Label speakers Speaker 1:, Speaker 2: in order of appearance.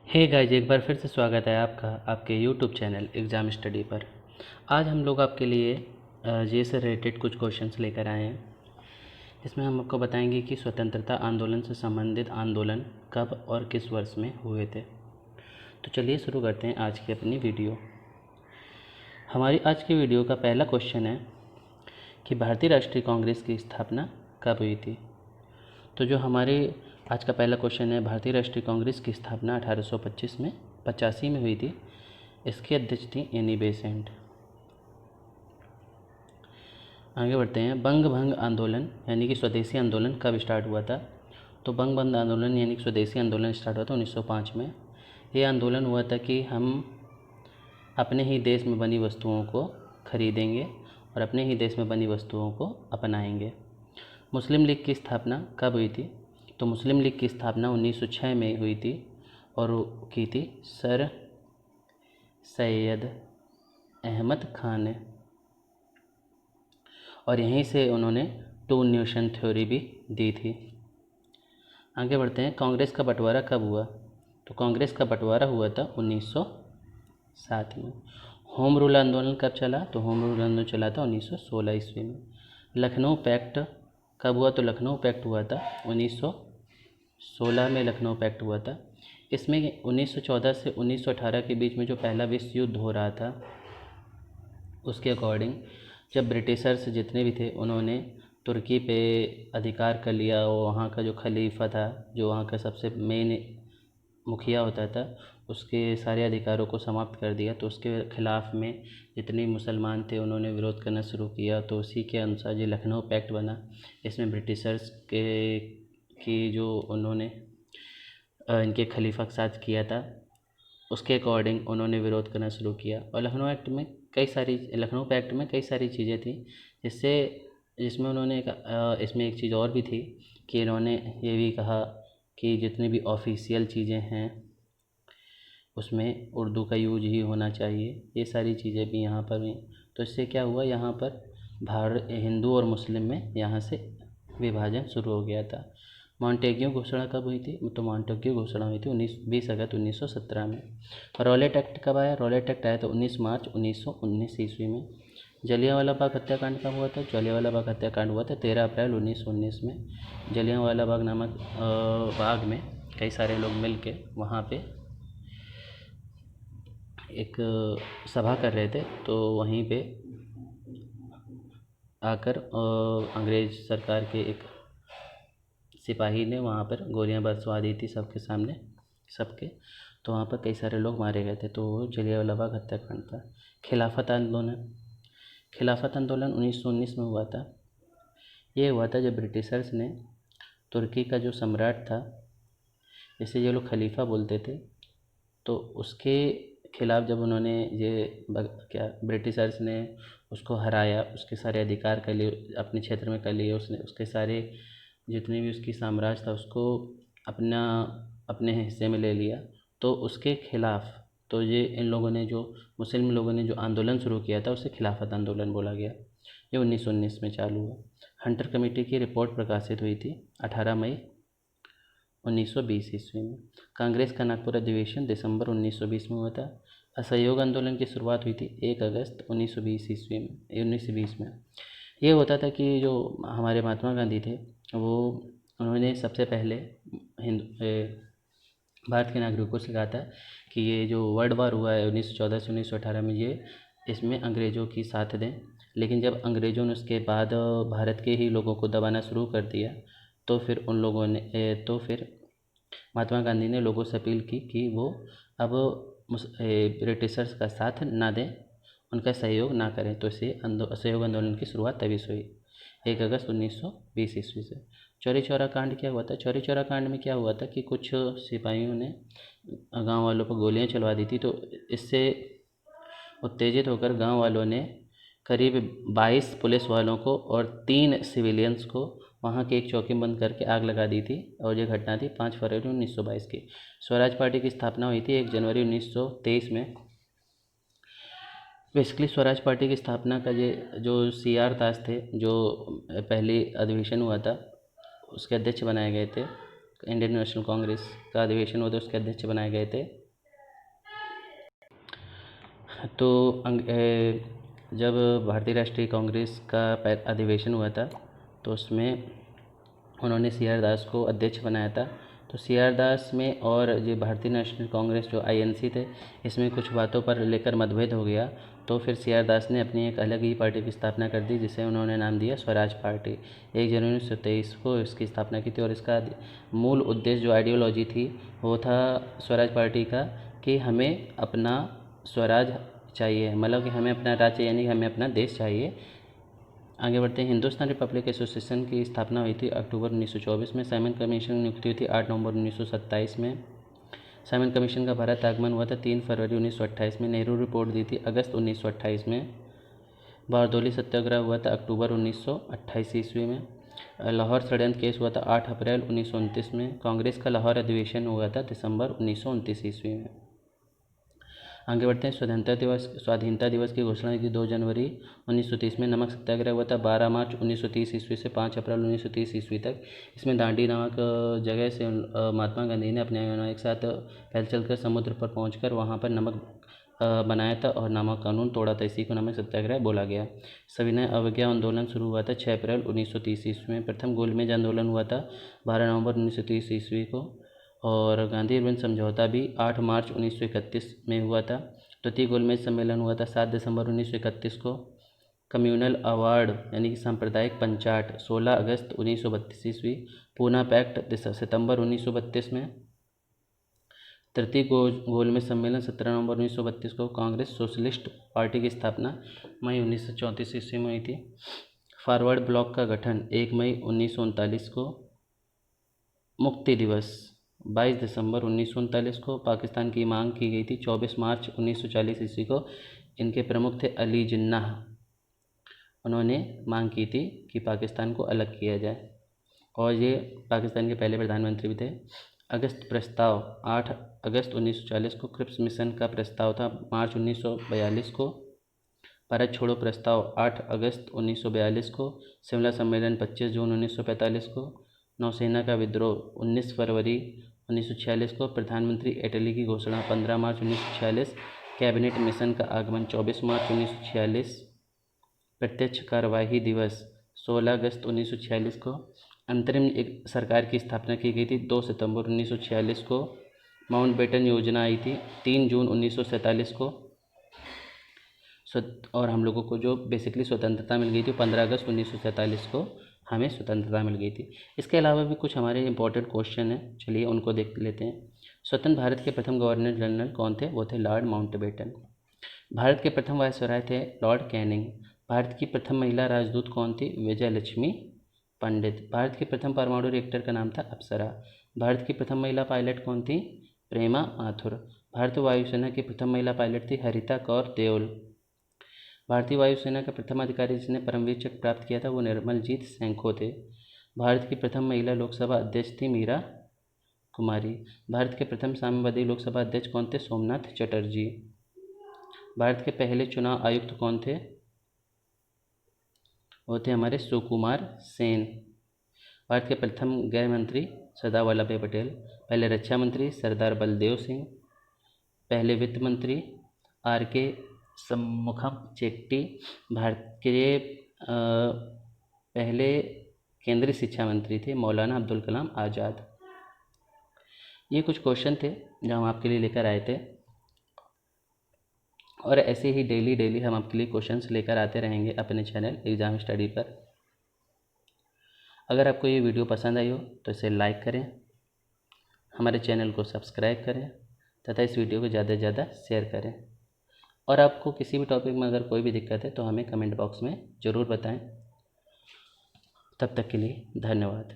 Speaker 1: Hey guys, एक बार फिर से स्वागत है आपका आपके यूट्यूब चैनल एग्ज़ाम स्टडी पर। आज हम लोग आपके लिए जे से रिलेटेड कुछ क्वेश्चंस लेकर आए हैं। इसमें हम आपको बताएंगे कि स्वतंत्रता आंदोलन से संबंधित आंदोलन कब और किस वर्ष में हुए थे। तो चलिए शुरू करते हैं आज की अपनी वीडियो। हमारी आज की वीडियो का पहला क्वेश्चन है कि भारतीय राष्ट्रीय कांग्रेस की स्थापना कब हुई थी। तो जो हमारे आज का पहला क्वेश्चन है, भारतीय राष्ट्रीय कांग्रेस की स्थापना 1885 में हुई थी। इसकी अध्यक्ष थी एनी बेसेंट। आगे बढ़ते हैं। बंग भंग आंदोलन यानी कि स्वदेशी आंदोलन कब स्टार्ट हुआ था। तो बंग भंग आंदोलन यानी कि स्वदेशी आंदोलन स्टार्ट हुआ था 1905 में। ये आंदोलन हुआ था कि हम अपने ही देश में बनी वस्तुओं को खरीदेंगे और अपने ही देश में बनी वस्तुओं को अपनाएंगे। मुस्लिम लीग की स्थापना कब हुई थी। तो मुस्लिम लीग की स्थापना 1906 में हुई थी और की थी सर सैयद अहमद खान ने, और यहीं से उन्होंने टू नेशन थ्योरी भी दी थी। आगे बढ़ते हैं। कांग्रेस का बंटवारा कब हुआ। तो कांग्रेस का बंटवारा हुआ था 1907 में। होम रूल आंदोलन कब चला। तो होम रूल आंदोलन चला था 1916 ईस्वी में। लखनऊ पैक्ट कब हुआ। तो लखनऊ पैक्ट हुआ था 1916 में। लखनऊ पैक्ट हुआ था। इसमें 1914 से 1918 के बीच में जो पहला विश्व युद्ध हो रहा था, उसके अकॉर्डिंग जब ब्रिटिशर्स जितने भी थे उन्होंने तुर्की पे अधिकार कर लिया और वहाँ का जो खलीफा था, जो वहाँ का सबसे मेन मुखिया होता था, उसके सारे अधिकारों को समाप्त कर दिया। तो उसके खिलाफ़ में जितने मुसलमान थे उन्होंने विरोध करना शुरू किया। तो उसी के अनुसार ये लखनऊ पैक्ट बना। इसमें ब्रिटिशर्स के की जो उन्होंने इनके खलीफा के साथ किया था, उसके अकॉर्डिंग उन्होंने विरोध करना शुरू किया। और लखनऊ पैक्ट में कई सारी चीज़ें थी जिसमें उन्होंने इसमें एक चीज़ और भी थी कि इन्होंने ये भी कहा कि जितनी भी ऑफिशियल चीज़ें हैं उसमें उर्दू का यूज ही होना चाहिए। ये सारी चीज़ें भी यहाँ पर हुई। तो इससे क्या हुआ, यहाँ पर हिंदू और मुस्लिम में यहाँ से विभाजन शुरू हो गया था। मॉन्टेग्यू घोषणा कब हुई थी। तो मॉन्टेग्यू घोषणा हुई थी 20 अगस्त 1917 में। रॉलेट एक्ट कब आया। रॉलेट एक्ट आया था 19 मार्च 1919 ईस्वी में। जलियांवाला बाग हत्याकांड कब हुआ था। जलियांवाला बाग हत्याकांड हुआ था 13 अप्रैल 1919 में। जलियांवाला बाग नामक बाग में कई सारे लोग मिल के वहाँ पे एक सभा कर रहे थे। तो वहीं पे आकर अंग्रेज़ सरकार के एक सिपाही ने वहाँ पर गोलियां बरसवा दी थी सबके सामने सबके। तो वहाँ पर कई सारे लोग मारे गए थे। तो वो जलियांवाला बाग हत्याकांड था। खिलाफत आंदोलन 1919 में हुआ था। ये हुआ था जब ब्रिटिशर्स ने तुर्की का जो सम्राट था, जिसे ये लोग खलीफा बोलते थे, तो उसके खिलाफ़ जब उन्होंने ब्रिटिशर्स ने उसको हराया, उसके सारे अधिकार कर लिए, अपने क्षेत्र में कर लिए, उसके सारे जितने भी उसकी साम्राज्य था उसको अपने हिस्से में ले लिया। तो उसके खिलाफ़ तो ये इन लोगों ने जो मुस्लिम लोगों ने जो आंदोलन शुरू किया था उसे खिलाफत आंदोलन बोला गया। ये 1919 में चालू हुआ। हंटर कमेटी की रिपोर्ट प्रकाशित हुई थी 18 मई 1920 ईस्वी में। कांग्रेस का नागपुर अधिवेशन दिसंबर 1920 में हुआ था। असहयोग आंदोलन की शुरुआत हुई थी 1 अगस्त 1920 में। ये होता था कि जो हमारे महात्मा गांधी थे उन्होंने सबसे पहले भारत के नागरिकों से कहा था कि ये जो वर्ल्ड वार हुआ है 1914 से 1918 में, ये इसमें अंग्रेज़ों की साथ दें। लेकिन जब अंग्रेज़ों ने उसके बाद भारत के ही लोगों को दबाना शुरू कर दिया, तो फिर महात्मा गांधी ने लोगों से अपील की कि वो अब ब्रिटिशर्स का साथ ना दें, उनका सहयोग ना करें। तो इसे असहयोग आंदोलन की शुरुआत तभी से हुई 1 अगस्त 1920 ईस्वी से। चौरी चौरा कांड क्या हुआ था। चौरी चौरा कांड में क्या हुआ था कि कुछ सिपाहियों ने गांव वालों पर गोलियां चलवा दी थी। तो इससे उत्तेजित होकर गांव वालों ने करीब 22 पुलिस वालों को और 3 सिविलियंस को वहां के एक चौकी में बंद करके आग लगा दी थी। और ये घटना थी 5 फरवरी 1922 की। स्वराज पार्टी की स्थापना हुई थी 1 जनवरी 1923 में। बेसिकली स्वराज पार्टी की स्थापना का ये जो CR दास थे, जो पहले अधिवेशन हुआ था, उसके अध्यक्ष बनाए गए थे इंडियन नेशनल कांग्रेस का अधिवेशन हुआ था उसके अध्यक्ष बनाए गए थे। तो जब भारतीय राष्ट्रीय कांग्रेस का अधिवेशन हुआ था तो उसमें उन्होंने सी आर दास को अध्यक्ष बनाया था। तो सी आर दास में और ये भारतीय नेशनल कांग्रेस जो INC थे, इसमें कुछ बातों पर लेकर मतभेद हो गया। तो फिर सी आर दास ने अपनी एक अलग ही पार्टी की स्थापना कर दी, जिसे उन्होंने नाम दिया स्वराज पार्टी। 1 जनवरी 1923 को इसकी स्थापना की थी और इसका मूल उद्देश्य जो आइडियोलॉजी थी वो था स्वराज पार्टी का कि हमें अपना स्वराज चाहिए, मतलब कि हमें अपना राज्य यानी हमें अपना देश चाहिए। आगे बढ़ते हैं। हिंदुस्तान रिपब्लिक एसोसिएशन की स्थापना हुई थी अक्टूबर 1924 में। साइमन कमीशन की नियुक्ति हुई थी 8 नवंबर 1927 में। साइमन कमीशन का भारत आगमन हुआ था 3 फरवरी 1928 में। नेहरू रिपोर्ट दी थी अगस्त 1928 में। बारदोली सत्याग्रह हुआ था अक्टूबर 1928 ईस्वी में। लाहौर षड्यंत्र केस हुआ था 8 अप्रैल 1929 में। कांग्रेस का लाहौर अधिवेशन हुआ था दिसंबर 1929 ईस्वी में। आगे बढ़ते हैं। स्वाधीनता दिवस की घोषणा की 2 जनवरी 1930 में। नमक सत्याग्रह हुआ था 12 मार्च 1930 ईस्वी से 5 अप्रैल 1930 ईस्वी तक। इसमें दांडी नामक जगह से महात्मा गांधी ने अपने अनुयायियों के साथ पैदल चलकर समुद्र पर पहुंचकर वहां पर नमक बनाया था और नमक कानून तोड़ा था। इसी को नमक सत्याग्रह बोला गया। सविनय अवज्ञा आंदोलन शुरू हुआ था 6 अप्रैल 1930 ईस्वी में। प्रथम गोलमेज आंदोलन हुआ था 12 नवंबर 1930 ईस्वी को और गांधी अरविंद समझौता भी 8 मार्च 1931 में हुआ था। द्वितीय गोलमेज सम्मेलन हुआ था 7 दिसंबर 1931 को। कम्युनल अवार्ड यानी कि सांप्रदायिक पंचाट 16 अगस्त 1932 ईस्वी। पूना पैक्ट सितंबर 1932 में। तृतीय गोलमेज सम्मेलन 17 नवंबर 1932 को। कांग्रेस सोशलिस्ट पार्टी की स्थापना मई 1934 ईस्वी में हुई थी। फॉरवर्ड ब्लॉक का गठन 1 मई 1939 को। मुक्ति दिवस 22 दिसंबर 1939 को। पाकिस्तान की मांग की गई थी 24 मार्च 1940 ईस्वी को। इनके प्रमुख थे अली जिन्नाह। उन्होंने मांग की थी कि पाकिस्तान को अलग किया जाए और ये पाकिस्तान के पहले प्रधानमंत्री भी थे। अगस्त प्रस्ताव 8 अगस्त 1940 को। क्रिप्स मिशन का प्रस्ताव था मार्च 1942 को। भारत छोड़ो प्रस्ताव 8 अगस्त 1942 को। शिमला सम्मेलन 25 जून 1945 को। नौसेना का विद्रोह 19 फरवरी 1946 को। प्रधानमंत्री इटली की घोषणा 15 मार्च 1946। कैबिनेट मिशन का आगमन 24 मार्च 1946। प्रत्यक्ष कार्यवाही दिवस 16 अगस्त 1946 को। अंतरिम एक सरकार की स्थापना की गई थी 2 सितंबर 1946 को। माउंटबेटन योजना आई थी 3 जून 1947 को। और हम लोगों को जो बेसिकली स्वतंत्रता मिल गई थी 15 अगस्त 1947 को हमें स्वतंत्रता मिल गई थी। इसके अलावा भी कुछ हमारे इंपॉर्टेंट क्वेश्चन हैं, चलिए उनको देख लेते हैं। स्वतंत्र भारत के प्रथम गवर्नर जनरल कौन थे? वो थे लॉर्ड माउंटबेटन। भारत के प्रथम वायसराय थे लॉर्ड कैनिंग। भारत की प्रथम महिला राजदूत कौन थी? विजय लक्ष्मी पंडित। भारत के प्रथम परमाणु रिएक्टर का नाम था अप्सरा। भारत की प्रथम महिला पायलट कौन थी? प्रेमा माथुर। भारतीय वायुसेना की प्रथम महिला पायलट थी हरिता कौर देओल। भारतीय वायुसेना का प्रथम अधिकारी जिसने परमवीर चक्र प्राप्त किया था वो निर्मलजीत सैंको थे। भारत की प्रथम महिला लोकसभा अध्यक्ष थी मीरा कुमारी। भारत के प्रथम साम्यवादी लोकसभा अध्यक्ष कौन थे? सोमनाथ चटर्जी। भारत के पहले चुनाव आयुक्त कौन थे? वो थे हमारे सुकुमार सेन। भारत के प्रथम गृह मंत्री सरदार वल्लभ भाई पटेल। पहले रक्षा मंत्री सरदार बलदेव सिंह। पहले वित्त मंत्री RK सम्मुखम चेट्टी। भारत के पहले केंद्रीय शिक्षा मंत्री थे मौलाना अब्दुल कलाम आज़ाद। ये कुछ क्वेश्चन थे जो हम आपके लिए लेकर आए थे और ऐसे ही डेली हम आपके लिए क्वेश्चंस लेकर आते रहेंगे अपने चैनल एग्ज़ाम स्टडी पर। अगर आपको ये वीडियो पसंद आई हो तो इसे लाइक करें, हमारे चैनल को सब्सक्राइब करें तथा इस वीडियो को ज़्यादा से ज़्यादा शेयर करें। और आपको किसी भी टॉपिक में अगर कोई भी दिक्कत है तो हमें कमेंट बॉक्स में ज़रूर बताएं। तब तक के लिए धन्यवाद।